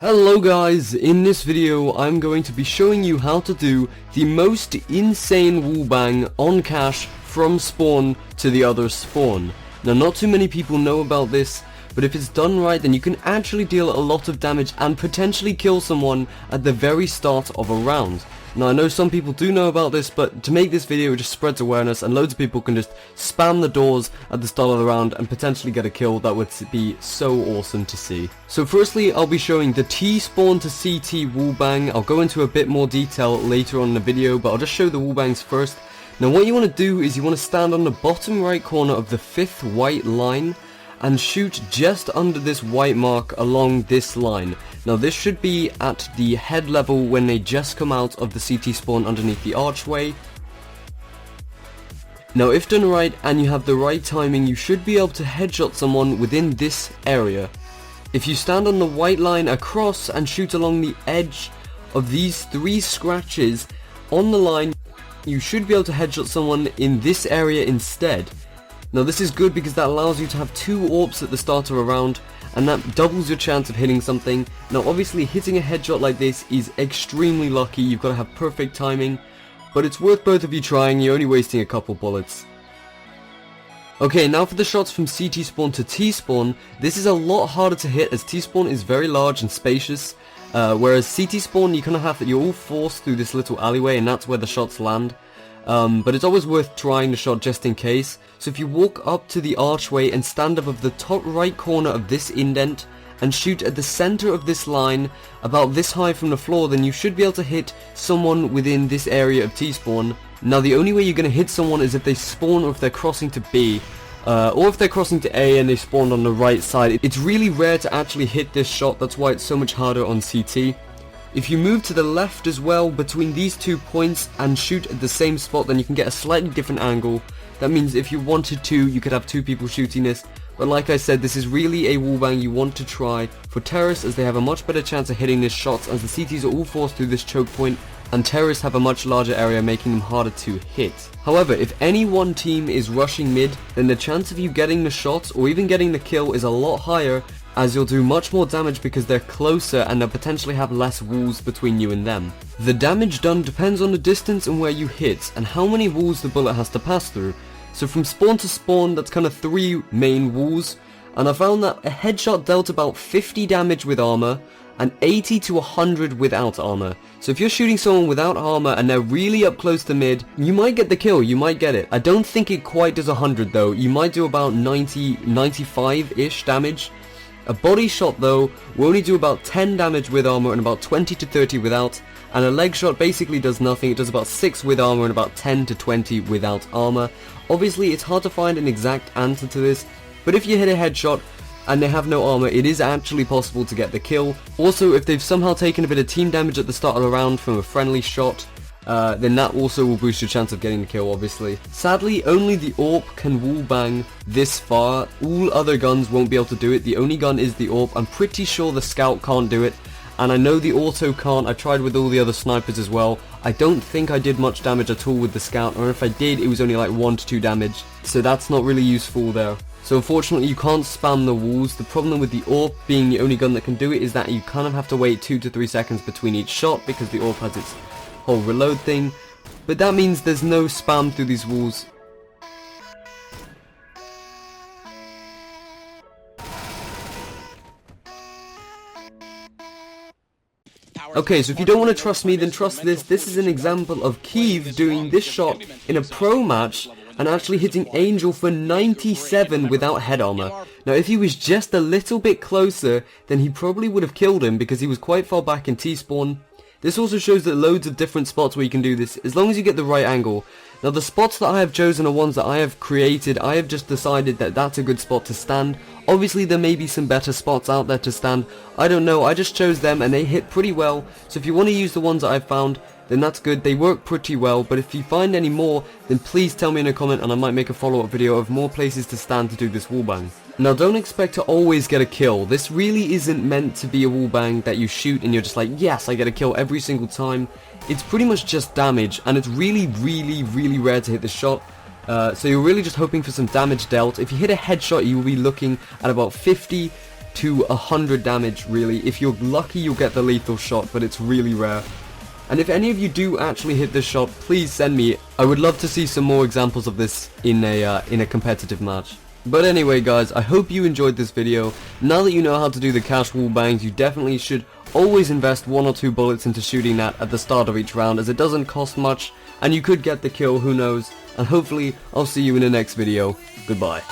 Hello guys, in this video I'm going to be showing you how to do the most insane wallbang on cache from spawn to the other spawn. Now not too many people know about this, but if it's done right then you can actually deal a lot of damage and potentially kill someone at the very start of a round. Now I know some people do know about this, but to make this video it just spreads awareness and loads of people can just spam the doors at the start of the round and potentially get a kill. That would be so awesome to see. So firstly I'll be showing the T Spawn to CT wallbang. I'll go into a bit more detail later on in the video, but I'll just show the wallbangs first. Now what you want to do is you want to stand on the bottom right corner of the 5th white line and shoot just under this white mark along this line. Now this should be at the head level when they just come out of the CT spawn underneath the archway. Now if done right and you have the right timing, you should be able to headshot someone within this area. If you stand on the white line across and shoot along the edge of these 3 scratches on the line, you should be able to headshot someone in this area instead. Now this is good because that allows you to have 2 AWPs at the start of a round, and that doubles your chance of hitting something. Now obviously hitting a headshot like this is extremely lucky, you've got to have perfect timing, but it's worth both of you trying, you're only wasting a couple bullets. Okay, now for the shots from CT spawn to T spawn, this is a lot harder to hit as T spawn is very large and spacious, whereas CT spawn you kind of have that you're all forced through this little alleyway and that's where the shots land. But it's always worth trying the shot just in case. So if you walk up to the archway and stand above the top right corner of this indent and shoot at the center of this line about this high from the floor, then you should be able to hit someone within this area of T-spawn. Now the only way you're going to hit someone is if they spawn or if they're crossing to B. Or if they're crossing to A and they spawned on the right side. It's really rare to actually hit this shot, that's why it's so much harder on CT. If you move to the left as well between these 2 points and shoot at the same spot, then you can get a slightly different angle. That means if you wanted to, you could have 2 people shooting this. But like I said, this is really a wallbang you want to try for terrorists, as they have a much better chance of hitting this shot, as the CTs are all forced through this choke point and terrorists have a much larger area, making them harder to hit. However, if any one team is rushing mid, then the chance of you getting the shot or even getting the kill is a lot higher, as you'll do much more damage because they're closer and they'll potentially have less walls between you and them. The damage done depends on the distance and where you hit and how many walls the bullet has to pass through. So from spawn to spawn, that's kind of 3 main walls, and I found that a headshot dealt about 50 damage with armor and 80 to 100 without armor. So if you're shooting someone without armor and they're really up close to mid, you might get the kill, you might get it. I don't think it quite does 100 though, you might do about 90, 95-ish damage. A body shot though will only do about 10 damage with armor and about 20 to 30 without, and a leg shot basically does nothing. It does about 6 with armor and about 10 to 20 without armor. Obviously it's hard to find an exact answer to this, but if you hit a headshot and they have no armor, it is actually possible to get the kill. Also, if they've somehow taken a bit of team damage at the start of the round from a friendly shot, then that also will boost your chance of getting the kill, obviously. Sadly, only the AWP can wallbang this far. All other guns won't be able to do it. The only gun is the AWP. I'm pretty sure the Scout can't do it, and I know the Auto can't. I tried with all the other snipers as well. I don't think I did much damage at all with the Scout, or if I did, it was only like 1 to 2 damage, so that's not really useful there. So unfortunately you can't spam the walls. The problem with the AWP being the only gun that can do it is that you kind of have to wait 2 to 3 seconds between each shot because the AWP has its whole reload thing, but that means there's no spam through these walls. Okay, so if you don't want to trust me, then trust this. This is an example of KeevE doing this shot in a pro match and actually hitting Angel for 97 without head armor. Now if he was just a little bit closer, then he probably would have killed him because he was quite far back in T-spawn. This also shows that loads of different spots where you can do this, as long as you get the right angle. Now the spots that I have chosen are ones that I have created. I have just decided that that's a good spot to stand. Obviously there may be some better spots out there to stand. I don't know, I just chose them and they hit pretty well. So if you want to use the ones that I've found, then that's good, they work pretty well. But if you find any more, then please tell me in a comment and I might make a follow-up video of more places to stand to do this wallbang. Now don't expect to always get a kill. This really isn't meant to be a wallbang that you shoot and you're just like, yes, I get a kill every single time. It's pretty much just damage, and it's really rare to hit this shot. So you're really just hoping for some damage dealt. If you hit a headshot, you will be looking at about 50 to 100 damage really. If you're lucky you'll get the lethal shot, but it's really rare. And if any of you do actually hit this shot, please send me. I would love to see some more examples of this in a competitive match. But anyway guys, I hope you enjoyed this video. Now that you know how to do the cash wall bangs, you definitely should always invest 1 or 2 bullets into shooting that at the start of each round, as it doesn't cost much and you could get the kill, who knows. And hopefully I'll see you in the next video. Goodbye.